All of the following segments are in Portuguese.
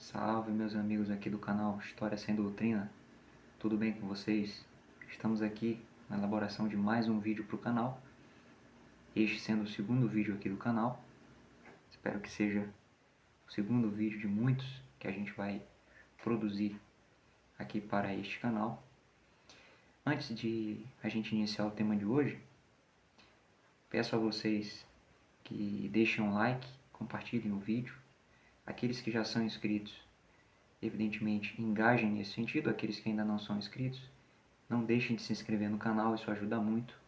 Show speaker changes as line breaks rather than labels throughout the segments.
Salve meus amigos aqui do canal História Sem Doutrina, tudo bem com vocês? Estamos aqui na elaboração de mais um vídeo para o canal, este sendo o segundo vídeo aqui do canal. Espero que seja o segundo vídeo de muitos que a gente vai produzir aqui para este canal. Antes de a gente iniciar o tema de hoje, peço a vocês que deixem um like, compartilhem o vídeo. Aqueles que já são inscritos, evidentemente, engajem nesse sentido. Aqueles que ainda não são inscritos, não deixem de se inscrever no canal, isso ajuda muito.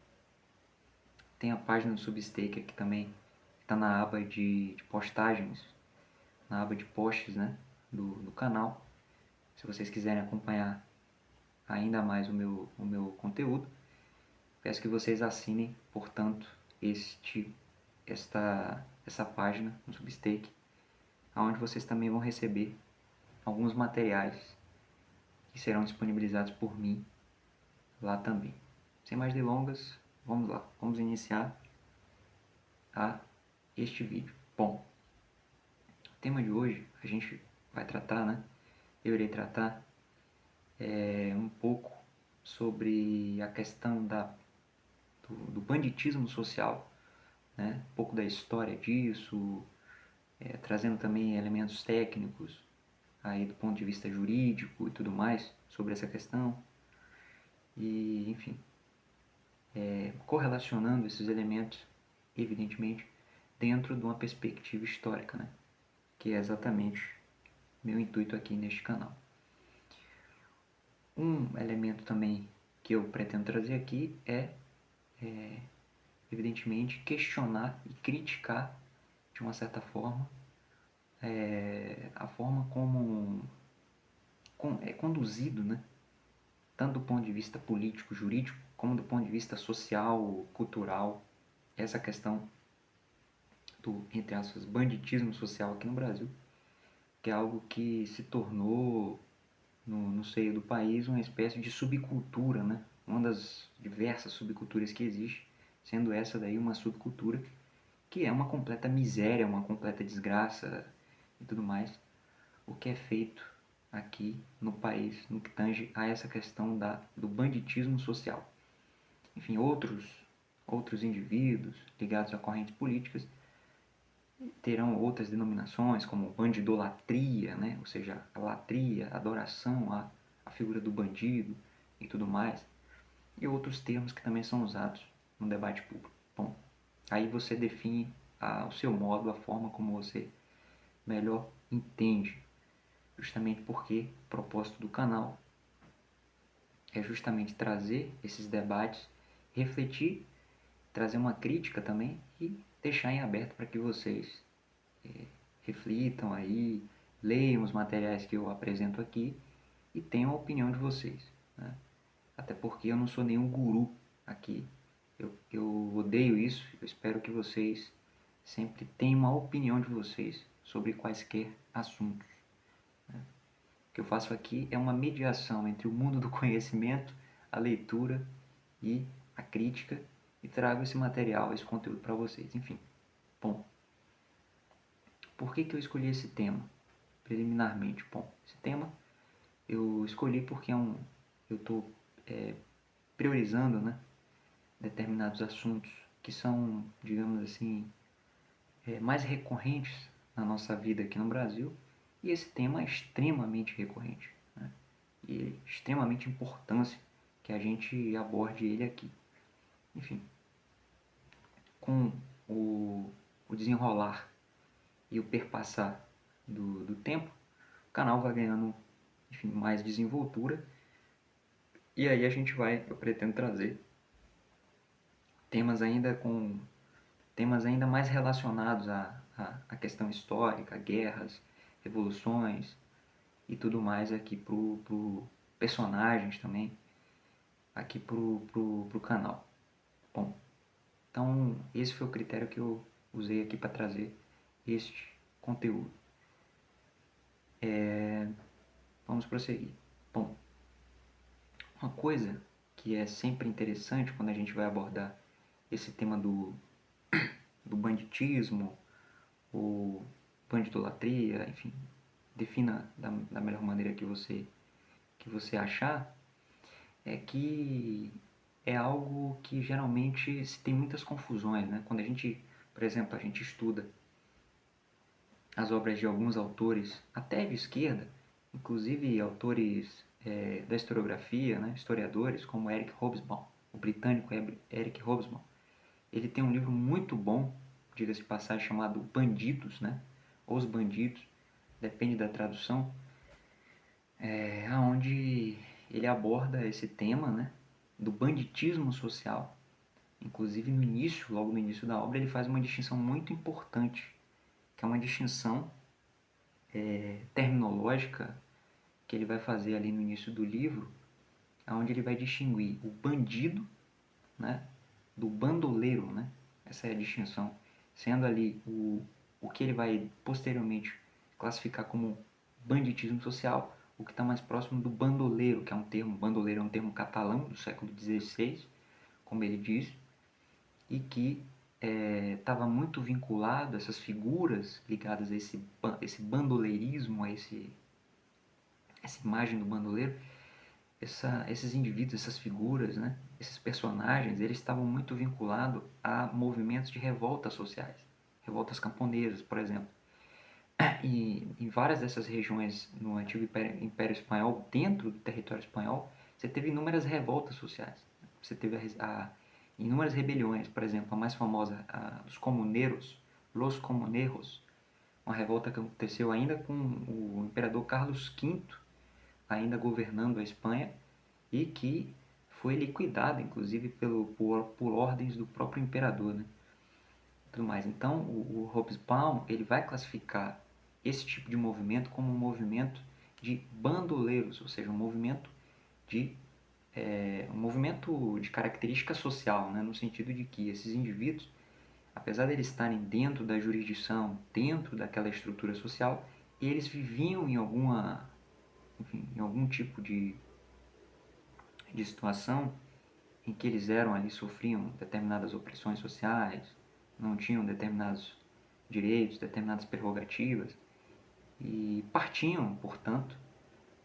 Tem a página do Substack aqui também, está na aba de postagens, na aba de posts, né, do canal. Se vocês quiserem acompanhar ainda mais o meu conteúdo, peço que vocês assinem, portanto, essa página no Substack, onde vocês também vão receber alguns materiais que serão disponibilizados por mim lá também. Sem mais delongas, vamos lá, vamos iniciar este vídeo. Bom, o tema de hoje a gente vai tratar, né? Eu irei tratar um pouco sobre a questão do banditismo social, né? Um pouco da história disso, trazendo também elementos técnicos aí do ponto de vista jurídico e tudo mais sobre essa questão. E, enfim, correlacionando esses elementos, evidentemente, dentro de uma perspectiva histórica, né? Que é exatamente meu intuito aqui neste canal. Um elemento também que eu pretendo trazer aqui é evidentemente, questionar e criticar, de uma certa forma, a forma como é conduzido, né? Tanto do ponto de vista político, jurídico, como do ponto de vista social, cultural, essa questão do, entre aspas, banditismo social aqui no Brasil, que é algo que se tornou, no seio do país, uma espécie de subcultura, né? Uma das diversas subculturas que existe, sendo essa daí uma subcultura que é uma completa miséria, uma completa desgraça e tudo mais, o que é feito aqui no país, no que tange a essa questão do banditismo social. Enfim, outros indivíduos ligados a correntes políticas terão outras denominações, como bandidolatria, né? Ou seja, a latria, a adoração à figura do bandido e tudo mais, e outros termos que também são usados no debate público. Bom, aí você define o seu modo, a forma como você melhor entende, justamente porque o propósito do canal é justamente trazer esses debates, refletir, trazer uma crítica também e deixar em aberto para que vocês reflitam aí, leiam os materiais que eu apresento aqui e tenham a opinião de vocês, né? Até porque eu não sou nenhum guru aqui, eu odeio isso, eu espero que vocês sempre tenham uma opinião de vocês sobre quaisquer assuntos. O que eu faço aqui é uma mediação entre o mundo do conhecimento, a leitura e a crítica, e trago esse material, esse conteúdo para vocês. Enfim, bom, por que eu escolhi esse tema? Preliminarmente, bom, esse tema eu escolhi porque eu estou priorizando, né, determinados assuntos que são, digamos assim, mais recorrentes na nossa vida aqui no Brasil, e esse tema é extremamente recorrente, né? E extremamente importância que a gente aborde ele aqui. Enfim, com o desenrolar e o perpassar do tempo, o canal vai ganhando, enfim, mais desenvoltura, e aí eu pretendo trazer temas ainda mais relacionados à questão histórica, guerras, revoluções e tudo mais aqui pro personagens também aqui pro canal. Bom, então esse foi o critério que eu usei aqui para trazer este conteúdo. Vamos prosseguir. Bom, uma coisa que é sempre interessante quando a gente vai abordar esse tema do banditismo, ou bandidolatria, enfim, defina da melhor maneira que você achar, é que é algo que geralmente se tem muitas confusões, né? Quando a gente, por exemplo, a gente estuda as obras de alguns autores, até de esquerda, inclusive autores da historiografia, né? Historiadores, como Eric Hobsbawm, o britânico Eric Hobsbawm. Ele tem um livro muito bom, diga-se de passagem, chamado Bandidos, né? Os Bandidos, depende da tradução, onde ele aborda esse tema, né? Do banditismo social. Inclusive no início, logo no início da obra, ele faz uma distinção muito importante, que é uma distinção terminológica que ele vai fazer ali no início do livro, onde ele vai distinguir o bandido, né, do bandoleiro, né? Essa é a distinção, sendo ali o que ele vai posteriormente classificar como banditismo social, o que está mais próximo do bandoleiro, que é um termo, bandoleiro é um termo catalão do século XVI, como ele diz, e que estava muito vinculado a essas figuras ligadas a esse bandoleirismo, essa imagem do bandoleiro, esses indivíduos, essas figuras, né, esses personagens, eles estavam muito vinculados a movimentos de revoltas sociais, revoltas camponesas, por exemplo. E em várias dessas regiões no antigo Império Espanhol, dentro do território espanhol, você teve inúmeras revoltas sociais. Você teve inúmeras rebeliões, por exemplo, a mais famosa, os comuneiros, Los Comuneros, uma revolta que aconteceu ainda com o imperador Carlos V, ainda governando a Espanha, e que foi liquidada, inclusive, por ordens do próprio imperador, né? Tudo mais. Então, o Hobsbawm ele vai classificar esse tipo de movimento como um movimento de bandoleiros, ou seja, de um movimento de característica social, né? No sentido de que esses indivíduos, apesar de eles estarem dentro da jurisdição, dentro daquela estrutura social, eles viviam em algum tipo de situação em que eles eram ali, sofriam determinadas opressões sociais, não tinham determinados direitos, determinadas prerrogativas, e partiam, portanto,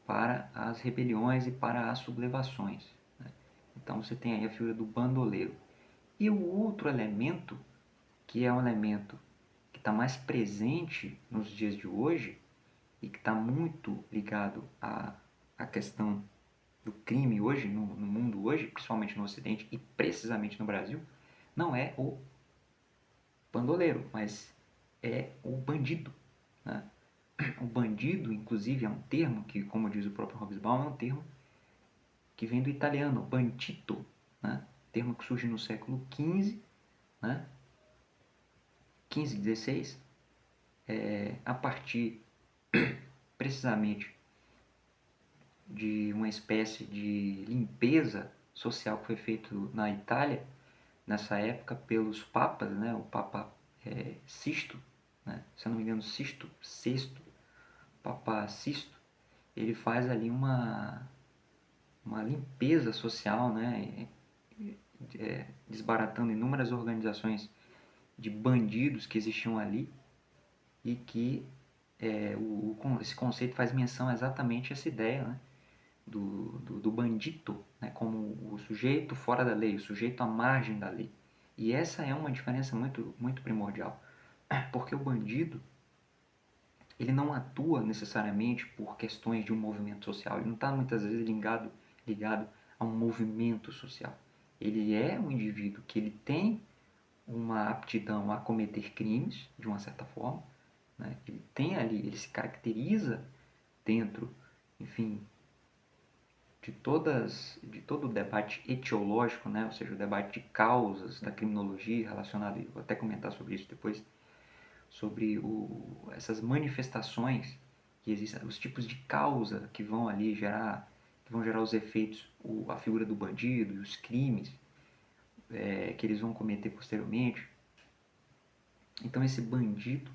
para as rebeliões e para as sublevações, né? Então você tem aí a figura do bandoleiro. E o outro elemento, que é um elemento que está mais presente nos dias de hoje e que está muito ligado à questão do crime hoje, no mundo hoje, principalmente no Ocidente e precisamente no Brasil, não é o bandoleiro, mas é o bandido, né? O bandido, inclusive, é um termo que, como diz o próprio Hobsbawm, é um termo que vem do italiano, bandito, né? Termo que surge no século XV, né? 15, 16, a partir precisamente de uma espécie de limpeza social que foi feito na Itália nessa época pelos papas, né? O Papa Sisto, né? Se eu não me engano, Sexto, Papa Sisto, ele faz ali uma limpeza social, né? Desbaratando inúmeras organizações de bandidos que existiam ali e que esse conceito faz menção exatamente a essa ideia, né? do bandito, né? Como o sujeito fora da lei, o sujeito à margem da lei. E essa é uma diferença muito, muito primordial, porque o bandido ele não atua necessariamente por questões de um movimento social, ele não está muitas vezes ligado a um movimento social. Ele é um indivíduo que ele tem uma aptidão a cometer crimes, de uma certa forma, né? Ele tem ali, ele se caracteriza dentro, enfim, de todo o debate etiológico, né? Ou seja, o debate de causas da criminologia relacionado, e vou até comentar sobre isso depois, sobre essas manifestações que existem, os tipos de causa que vão ali que vão gerar os efeitos, a figura do bandido e os crimes que eles vão cometer posteriormente. Então esse bandido,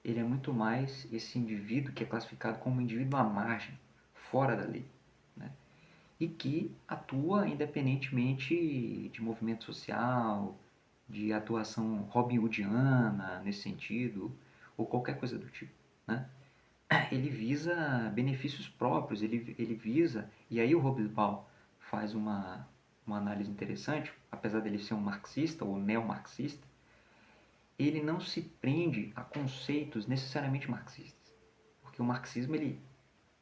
ele é muito mais esse indivíduo que é classificado como um indivíduo à margem, fora da lei, né? E que atua independentemente de movimento social, de atuação robin hoodiana nesse sentido, ou qualquer coisa do tipo, né? ele visa benefícios próprios, ele visa, e aí o Hobsbawm faz uma análise interessante, apesar dele ser um marxista ou neomarxista, ele não se prende a conceitos necessariamente marxistas, porque o marxismo, ele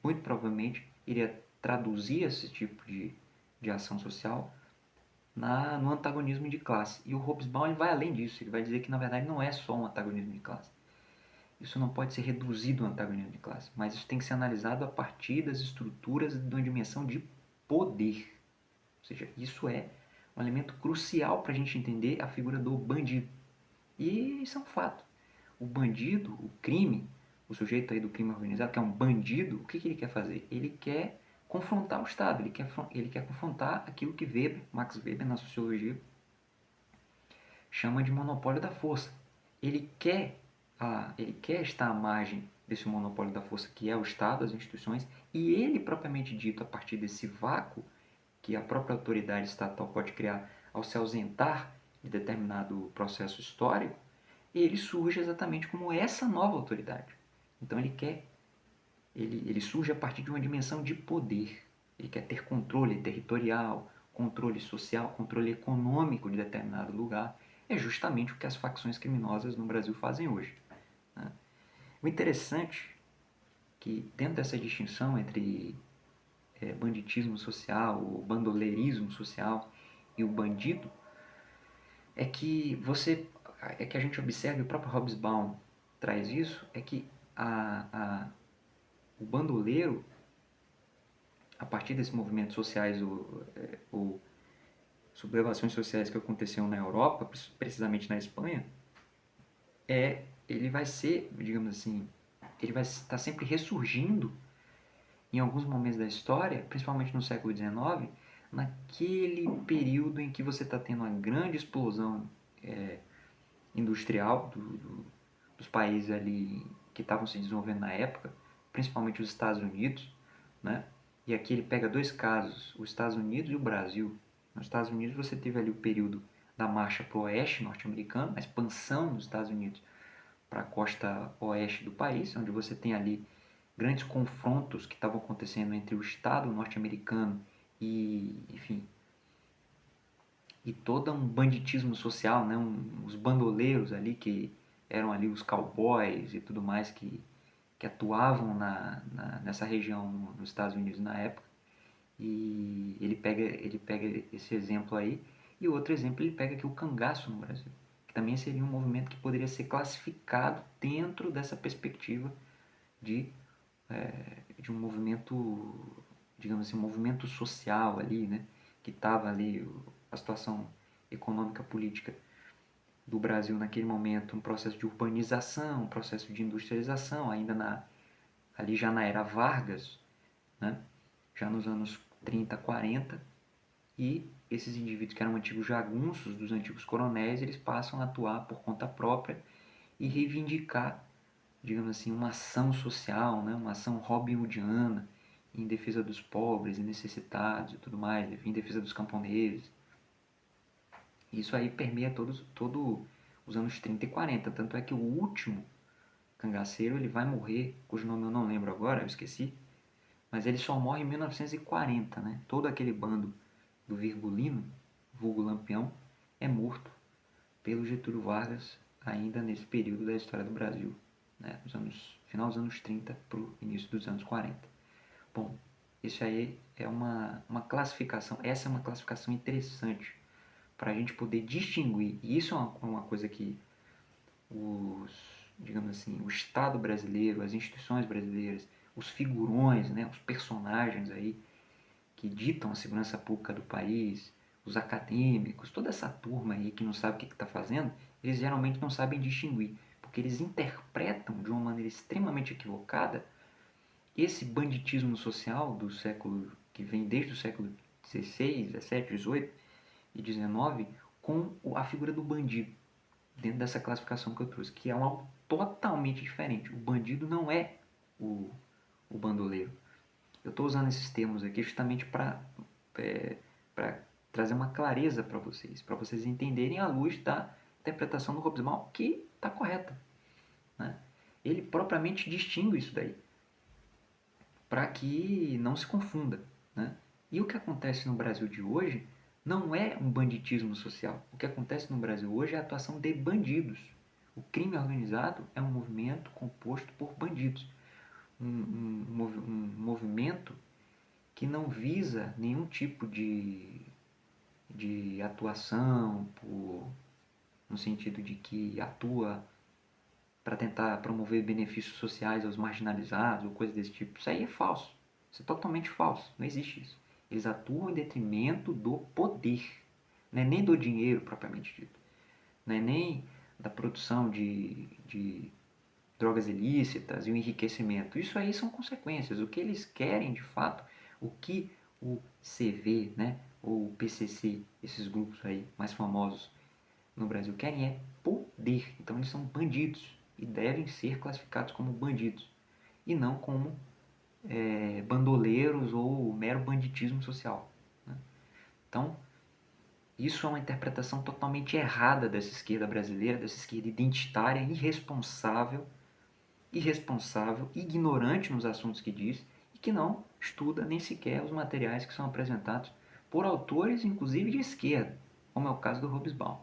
muito provavelmente iria traduzir esse tipo de ação social no antagonismo de classe. E o Hobsbawm ele vai além disso, ele vai dizer que na verdade não é só um antagonismo de classe. Isso não pode ser reduzido ao antagonismo de classe, mas isso tem que ser analisado a partir das estruturas de uma dimensão de poder. Ou seja, isso é um elemento crucial para a gente entender a figura do bandido. E isso é um fato. O bandido, o crime, o sujeito aí do crime organizado, que é um bandido, o que ele quer fazer? Ele quer confrontar o Estado, ele quer confrontar aquilo que Max Weber, na sociologia, chama de monopólio da força. Ele quer estar à margem desse monopólio da força que é o Estado, as instituições, e ele propriamente dito, a partir desse vácuo que a própria autoridade estatal pode criar ao se ausentar de determinado processo histórico, ele surge exatamente como essa nova autoridade. Então ele surge a partir de uma dimensão de poder. Ele quer ter controle territorial, controle social, controle econômico de determinado lugar. É justamente o que as facções criminosas no Brasil fazem hoje. Né? O interessante é que dentro dessa distinção entre banditismo social, o bandoleirismo social e o bandido, é que a gente observa, e o próprio Hobsbawm traz isso, é que o bandoleiro, a partir desses movimentos sociais ou sublevações sociais que aconteceram na Europa, precisamente na Espanha, ele vai ser, digamos assim, ele vai estar sempre ressurgindo em alguns momentos da história, principalmente no século XIX, naquele período em que você está tendo uma grande explosão industrial dos países ali que estavam se desenvolvendo na época, principalmente os Estados Unidos, né? E aqui ele pega dois casos, os Estados Unidos e o Brasil. Nos Estados Unidos você teve ali o período da marcha para o oeste norte-americano, a expansão dos Estados Unidos para a costa oeste do país, onde você tem ali grandes confrontos que estavam acontecendo entre o Estado norte-americano e, enfim, e todo um banditismo social, né? Os bandoleiros ali que eram ali os cowboys e tudo mais que atuavam nessa região nos Estados Unidos na época. E ele pega esse exemplo aí, e outro exemplo ele pega aqui o cangaço no Brasil, que também seria um movimento que poderia ser classificado dentro dessa perspectiva de, de um movimento, digamos assim, um movimento social ali, né? Que estava ali, a situação econômica política do Brasil naquele momento, um processo de urbanização, um processo de industrialização, ali já na era Vargas, né? Já nos anos 30, 40, e esses indivíduos que eram antigos jagunços dos antigos coronéis, eles passam a atuar por conta própria e reivindicar, digamos assim, uma ação social, né? Uma ação robinhoodiana em defesa dos pobres e necessitados e tudo mais, em defesa dos camponeses. Isso aí permeia todo os anos 30 e 40, tanto é que o último cangaceiro ele vai morrer, cujo nome eu não lembro agora, eu esqueci, mas ele só morre em 1940, né? Todo aquele bando do Virgulino, vulgo Lampião, é morto pelo Getúlio Vargas ainda nesse período da história do Brasil, né? Final dos anos 30 para o início dos anos 40. Bom, isso aí é uma classificação, essa é uma classificação interessante para a gente poder distinguir, e isso é uma coisa que digamos assim, o Estado brasileiro, as instituições brasileiras, os figurões, né, os personagens aí que ditam a segurança pública do país, os acadêmicos, toda essa turma aí que não sabe o que está fazendo, eles geralmente não sabem distinguir, porque eles interpretam de uma maneira extremamente equivocada esse banditismo social do século que vem desde o século XVI, XVII, XVIII e XIX com a figura do bandido dentro dessa classificação que eu trouxe, que é algo totalmente diferente. O bandido não é o bandoleiro. Eu estou usando esses termos aqui justamente para trazer uma clareza para vocês entenderem à luz da interpretação do Hobsbawm, que está correta. Né? Ele propriamente distingue isso daí. para que não se confunda, né? E o que acontece no Brasil de hoje não é um banditismo social. O que acontece no Brasil hoje é a atuação de bandidos. O crime organizado é um movimento composto por bandidos. Um movimento que não visa nenhum tipo de atuação no sentido de que atua para tentar promover benefícios sociais aos marginalizados ou coisa desse tipo. Isso aí é falso. Isso é totalmente falso. Não existe isso. Eles atuam em detrimento do poder. Não é nem do dinheiro propriamente dito. Não é nem da produção de drogas ilícitas e o enriquecimento. Isso aí são consequências. O que eles querem, de fato, o que o CV, né, ou o PCC, esses grupos aí mais famosos no Brasil querem é poder. Então eles são bandidos e devem ser classificados como bandidos e não como bandoleiros ou mero banditismo social, né? Então, isso é uma interpretação totalmente errada dessa esquerda brasileira, dessa esquerda identitária, irresponsável, ignorante nos assuntos que diz e que não estuda nem sequer os materiais que são apresentados por autores, inclusive de esquerda, como é o caso do Hobsbawm.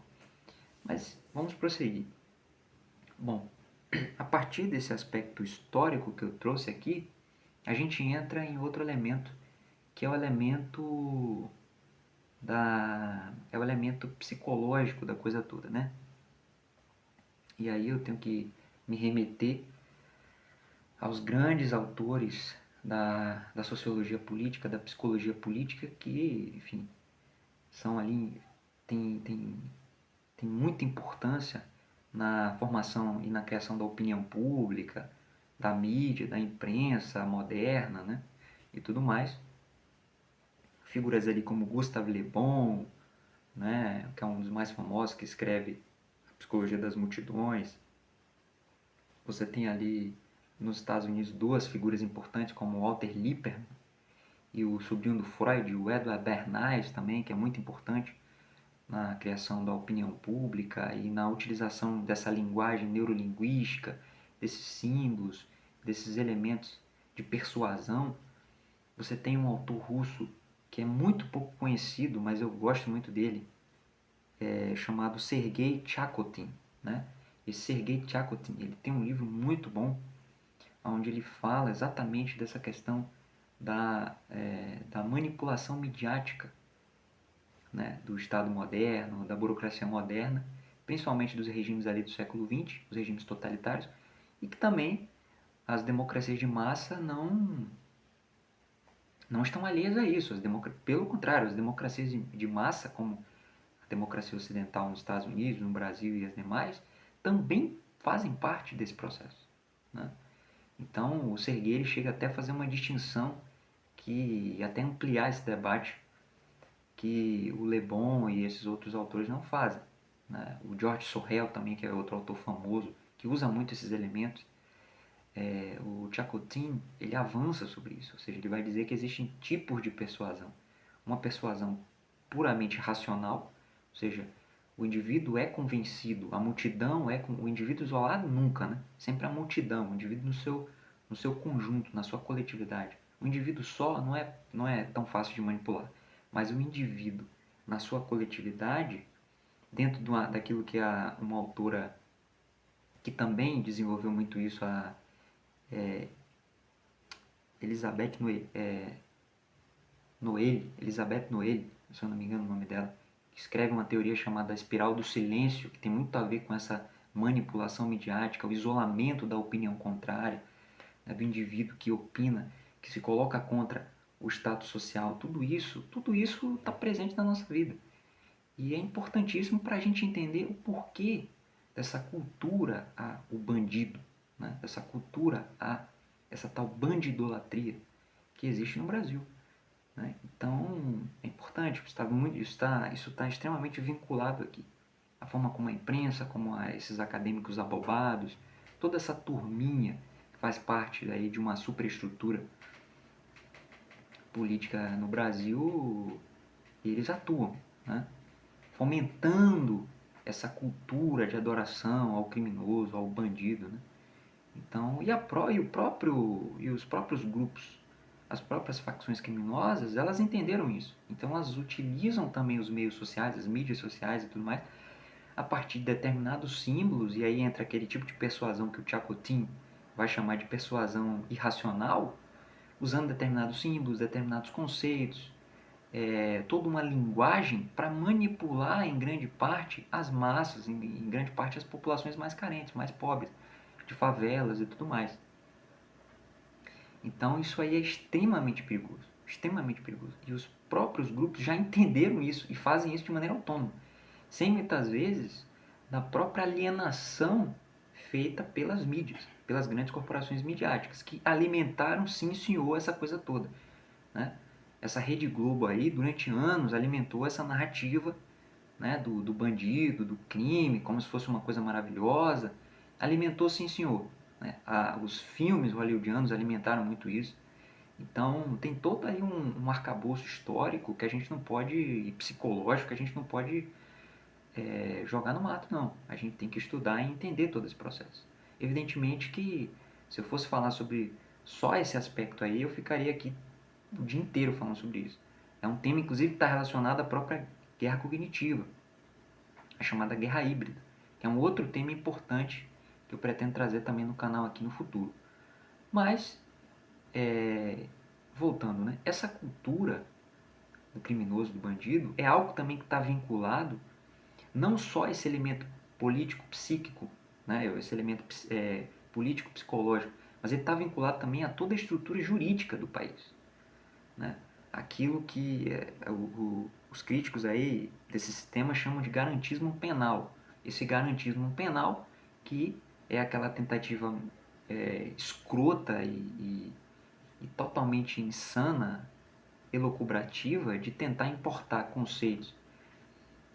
Mas vamos prosseguir. Bom, a partir desse aspecto histórico que eu trouxe aqui, a gente entra em outro elemento, que é o elemento é o elemento psicológico da coisa toda, né? E aí eu tenho que me remeter aos grandes autores da sociologia política, da psicologia política, que, enfim, são ali, tem muita importância na formação e na criação da opinião pública, da mídia, da imprensa moderna, né? E tudo mais. Figuras ali como Gustave Le Bon, né? Que é um dos mais famosos, que escreve a Psicologia das Multidões. Você tem ali nos Estados Unidos duas figuras importantes como Walter Lippmann e o sobrinho do Freud, o Edward Bernays também, que é muito importante na criação da opinião pública e na utilização dessa linguagem neurolinguística, desses símbolos, desses elementos de persuasão. Você tem um autor russo que é muito pouco conhecido, mas eu gosto muito dele, chamado Sergei Tchakotin, né? Esse Sergei Tchakotin, ele tem um livro muito bom, onde ele fala exatamente dessa questão da manipulação midiática, né, do Estado moderno, da burocracia moderna, principalmente dos regimes ali do século XX, os regimes totalitários, e que também as democracias de massa não estão alheias a isso. Pelo contrário, as democracias de massa, como a democracia ocidental nos Estados Unidos, no Brasil e as demais, também fazem parte desse processo, né? Então, o Serguei ele chega até a fazer uma distinção que até ampliar esse debate que o Le Bon e esses outros autores não fazem, né? O George Sorel também, que é outro autor famoso, que usa muito esses elementos. O Tchakotin, ele avança sobre isso, ou seja, ele vai dizer que existem tipos de persuasão. Uma persuasão puramente racional, ou seja, o indivíduo é convencido, a multidão o indivíduo isolado nunca, né? Sempre a multidão, o indivíduo no seu conjunto, na sua coletividade. O indivíduo só não é tão fácil de manipular, mas o indivíduo na sua coletividade, dentro daquilo que uma autora que também desenvolveu muito isso, a Elizabeth Noelle, se eu não me engano o nome dela, que escreve uma teoria chamada espiral do silêncio, que tem muito a ver com essa manipulação midiática, o isolamento da opinião contrária, né, do indivíduo que opina, que se coloca contra o status social. Tudo isso está presente na nossa vida. E é importantíssimo para a gente entender o porquê dessa cultura o bandido, né? Dessa cultura essa tal bandidolatria que existe no Brasil, né? Então é importante, isso está extremamente vinculado aqui. A forma como a imprensa, como esses acadêmicos abobados, toda essa turminha que faz parte aí de uma superestrutura política no Brasil, eles atuam, né? Fomentando essa cultura de adoração ao criminoso, ao bandido, né? Então, e os próprios grupos as próprias facções criminosas, elas entenderam isso. Então elas utilizam também os meios sociais, as mídias sociais e tudo mais, a partir de determinados símbolos, e aí entra aquele tipo de persuasão que o Chacotin vai chamar de persuasão irracional, usando determinados símbolos, determinados conceitos, toda uma linguagem para manipular em grande parte as massas, em grande parte as populações mais carentes, mais pobres, de favelas e tudo mais. Então isso aí é extremamente perigoso, extremamente perigoso. E os próprios grupos já entenderam isso e fazem isso de maneira autônoma, sem muitas vezes da própria alienação feita pelas mídias, pelas grandes corporações midiáticas, que alimentaram, sim senhor, essa coisa toda, né? Essa Rede Globo aí, durante anos, alimentou essa narrativa, né, do bandido, do crime, como se fosse uma coisa maravilhosa. Alimentou, sim senhor. Né? Os filmes hollywoodianos alimentaram muito isso. Então, tem todo aí um arcabouço histórico que a gente não pode, e psicológico, que a gente não pode jogar no mato, não. A gente tem que estudar e entender todo esse processo. Evidentemente que, se eu fosse falar sobre só esse aspecto aí, eu ficaria aqui o dia inteiro falando sobre isso. É um tema, inclusive, que está relacionado à própria guerra cognitiva, a chamada guerra híbrida, que é um outro tema importante que eu pretendo trazer também no canal aqui no futuro. Mas, voltando, né? Essa cultura do criminoso, do bandido, é algo também que está vinculado não só a esse elemento político-psíquico, né? Esse elemento político-psicológico, mas ele está vinculado também a toda a estrutura jurídica do país. Né? Aquilo que os críticos aí desse sistema chamam de garantismo penal. Esse garantismo penal que é aquela tentativa escrota e totalmente insana, elucubrativa, de tentar importar conceitos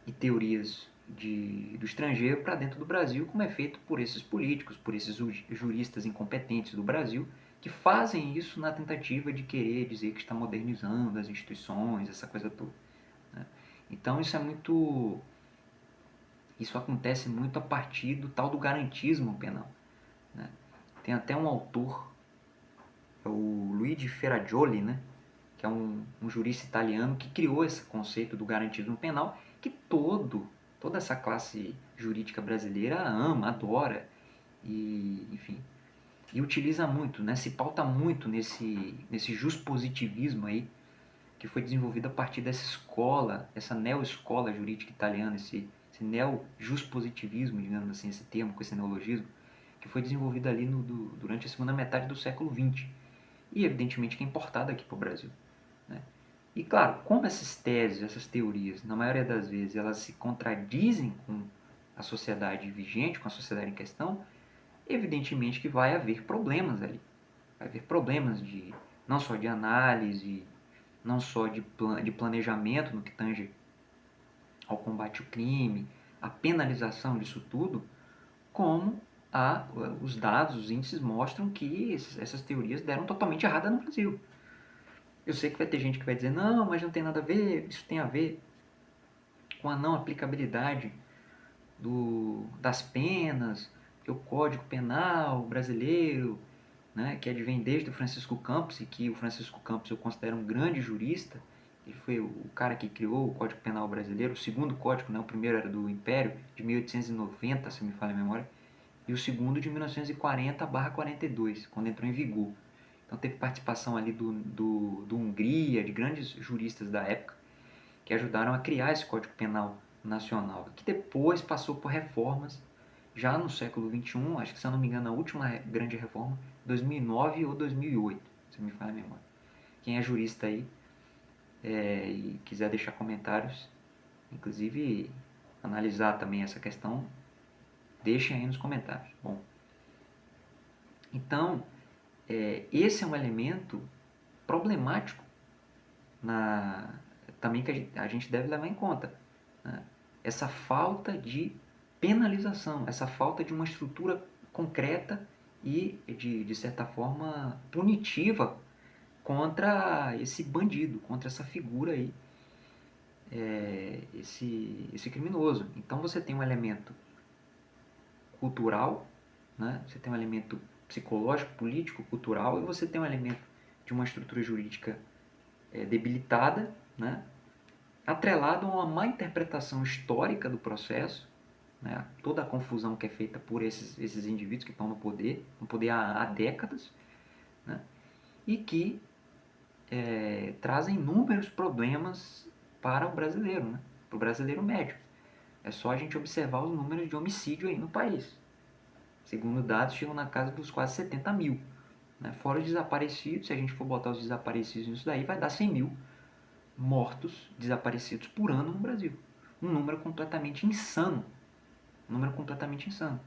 e teorias do estrangeiro para dentro do Brasil, como é feito por esses políticos, por esses juristas incompetentes do Brasil, que fazem isso na tentativa de querer dizer que está modernizando as instituições, essa coisa toda. Né? Então isso acontece muito a partir do tal do garantismo penal. Né? Tem até um autor, o Luigi Ferrajoli, né? Que é um jurista italiano que criou esse conceito do garantismo penal, que toda essa classe jurídica brasileira ama, adora e, enfim, e utiliza muito, né? Se pauta muito nesse juspositivismo aí, que foi desenvolvido a partir dessa escola, essa neo-escola jurídica italiana, esse neo-juspositivismo, digamos assim, esse termo, com esse neologismo, que foi desenvolvido ali durante a segunda metade do século XX. E evidentemente que é importado aqui para o Brasil. Né? E claro, como essas teses, essas teorias, na maioria das vezes, elas se contradizem com a sociedade vigente, com a sociedade em questão, evidentemente que vai haver problemas ali. Vai haver problemas não só de análise, não só de planejamento no que tange ao combate ao crime, a penalização disso tudo, como os dados, os índices mostram que essas teorias deram totalmente errada no Brasil. Eu sei que vai ter gente que vai dizer, não, mas não tem nada a ver, isso tem a ver com a não aplicabilidade das penas, que o Código Penal brasileiro, né, que advém desde o Francisco Campos, e que o Francisco Campos eu considero um grande jurista, ele foi o cara que criou o Código Penal brasileiro, o segundo código, né, o primeiro era do Império, de 1890, se me falha a memória, e o segundo de 1940/42, quando entrou em vigor. Então teve participação ali do Hungria, de grandes juristas da época, que ajudaram a criar esse Código Penal nacional, que depois passou por reformas, já no século XXI, acho que se eu não me engano a última grande reforma, 2009 ou 2008, se me falha a memória. Quem é jurista aí e quiser deixar comentários, inclusive analisar também essa questão, deixem aí nos comentários. Bom, então, esse é um elemento problemático também que a gente deve levar em conta. Né? Essa falta de penalização, essa falta de uma estrutura concreta e, de certa forma, punitiva contra esse bandido, contra essa figura aí, esse criminoso. Então você tem um elemento cultural, né? Você tem um elemento psicológico, político, cultural, e você tem um elemento de uma estrutura jurídica debilitada, né? Atrelado a uma má interpretação histórica do processo, né? Toda a confusão que é feita por esses indivíduos que estão no poder há décadas, né? E que trazem inúmeros problemas para o brasileiro, né? Para o brasileiro médio. É só a gente observar os números de homicídio aí no país. Segundo dados, chegam na casa dos quase 70 mil. Né? Fora os desaparecidos, se a gente for botar os desaparecidos nisso daí, vai dar 100 mil mortos, desaparecidos por ano no Brasil. Um número completamente insano. Um número completamente insano.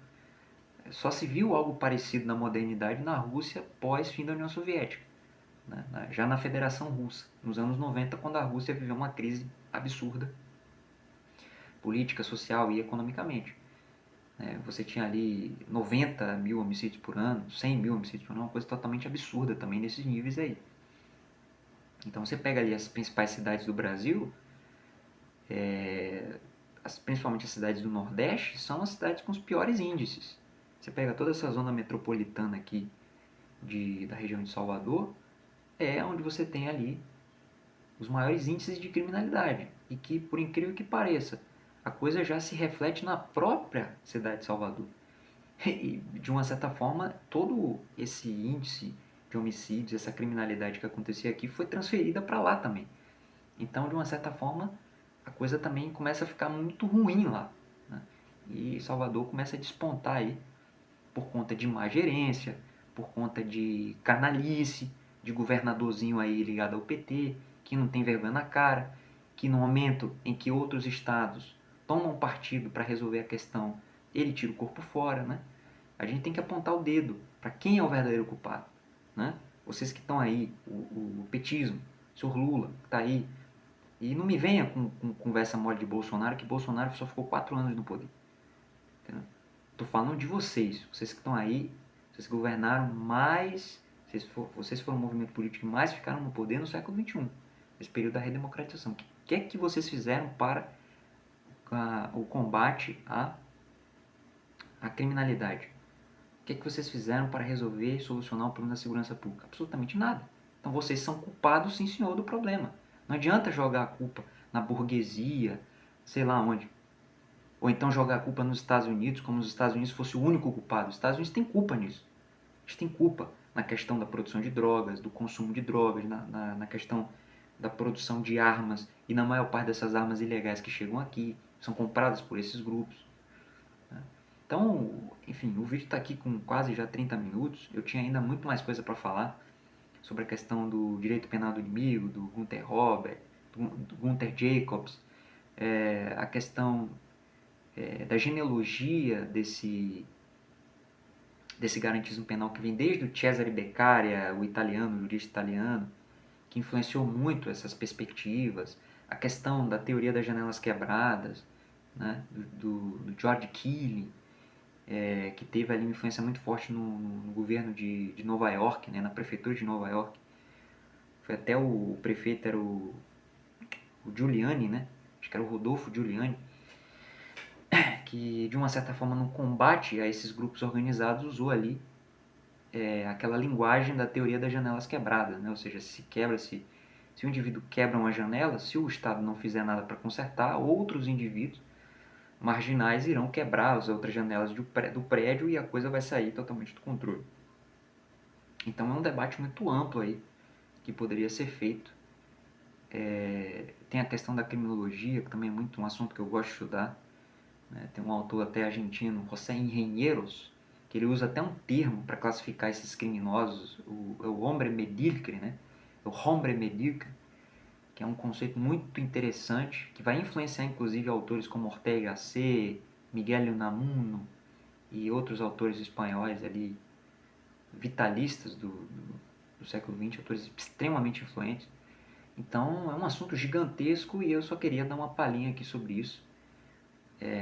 Só se viu algo parecido na modernidade na Rússia pós-fim da União Soviética. Né? Já na Federação Russa, nos anos 90, quando a Rússia viveu uma crise absurda, política, social e economicamente. Você tinha ali 90 mil homicídios por ano, 100 mil homicídios por ano, uma coisa totalmente absurda também nesses níveis aí. Então você pega ali as principais cidades do Brasil, principalmente as cidades do Nordeste, são as cidades com os piores índices. Você pega toda essa zona metropolitana aqui da região de Salvador, é onde você tem ali os maiores índices de criminalidade. E que, por incrível que pareça, a coisa já se reflete na própria cidade de Salvador. E, de uma certa forma, todo esse índice de homicídios, essa criminalidade que acontecia aqui, foi transferida para lá também. Então, de uma certa forma, a coisa também começa a ficar muito ruim lá. Né? E Salvador começa a despontar aí por conta de má gerência, por conta de canalice, de governadorzinho aí ligado ao PT, que não tem vergonha na cara, que no momento em que outros estados tomam partido para resolver a questão, ele tira o corpo fora, né? A gente tem que apontar o dedo para quem é o verdadeiro culpado, né? Vocês que estão aí, o petismo, o senhor Lula, que está aí, e não me venha com conversa mole de Bolsonaro, que Bolsonaro só ficou 4 anos no poder. Entendeu? Tô falando de vocês que estão aí, vocês governaram mais, vocês foram o movimento político que mais ficaram no poder no século XXI, nesse período da redemocratização. O que é que vocês fizeram para o combate à criminalidade? O que é que vocês fizeram para resolver e solucionar o problema da segurança pública? Absolutamente nada. Então vocês são culpados, sim senhor, do problema. Não adianta jogar a culpa na burguesia, sei lá onde. Ou então jogar a culpa nos Estados Unidos, como os Estados Unidos fosse o único culpado. Os Estados Unidos têm culpa nisso. Eles têm culpa na questão da produção de drogas, do consumo de drogas, na questão da produção de armas, e na maior parte dessas armas ilegais que chegam aqui, são compradas por esses grupos. Então, enfim, o vídeo está aqui com quase já 30 minutos. Eu tinha ainda muito mais coisa para falar sobre a questão do direito penal do inimigo, do Gunther Robert, do Gunther Jacobs, a questão da genealogia desse garantismo penal que vem desde o Cesare Beccaria, o italiano, o jurista italiano, que influenciou muito essas perspectivas, a questão da teoria das janelas quebradas, né, do George Keeling, que teve ali uma influência muito forte no governo de Nova York, né, na prefeitura de Nova York. Foi até o prefeito era o Giuliani, né, acho que era o Rodolfo Giuliani, que de uma certa forma no combate a esses grupos organizados usou ali aquela linguagem da teoria das janelas quebradas, né? Ou seja, se o indivíduo quebra uma janela, se o Estado não fizer nada para consertar, outros indivíduos marginais irão quebrar as outras janelas do prédio e a coisa vai sair totalmente do controle. Então é um debate muito amplo aí que poderia ser feito. Tem a questão da criminologia, que também é muito um assunto que eu gosto de estudar. Né? Tem um autor até argentino, José Ingenieros, que ele usa até um termo para classificar esses criminosos, o hombre medíocre, né? O hombre medíocre, que é um conceito muito interessante, que vai influenciar inclusive autores como Ortega y Gasset, Miguel Unamuno e outros autores espanhóis ali, vitalistas do século XX, autores extremamente influentes. Então é um assunto gigantesco e eu só queria dar uma palhinha aqui sobre isso,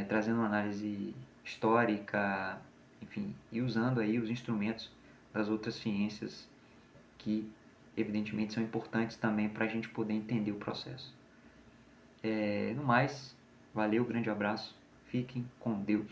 trazendo uma análise histórica, enfim, e usando aí os instrumentos das outras ciências que evidentemente são importantes também para a gente poder entender o processo. No mais, valeu, grande abraço, fiquem com Deus.